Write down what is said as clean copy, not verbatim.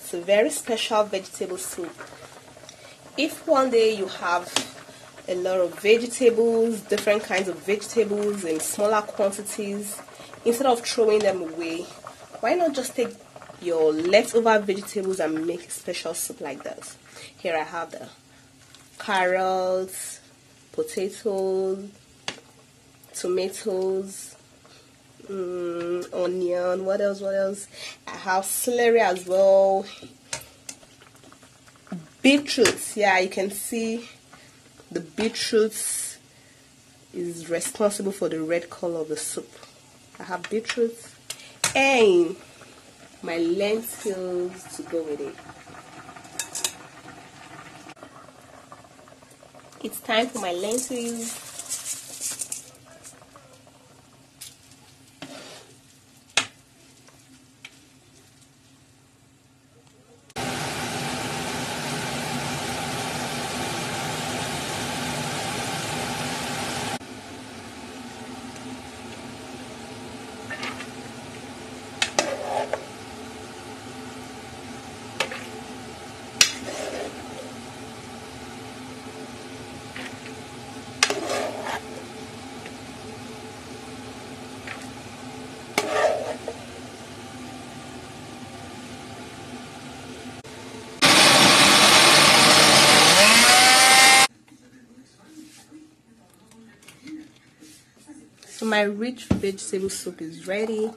It's a very special vegetable soup. If one day you have a lot of vegetables, different kinds of vegetables in smaller quantities, instead of throwing them away, why not just take your leftover vegetables and make a special soup like this? Here I have the carrots, potatoes, tomatoes, onion, what else? I have celery as well, beetroots. Yeah, you can see the beetroots is responsible for the red color of the soup. I have beetroots and my lentils to go with it. It's time for my lentils. So my rich vegetable soup is ready.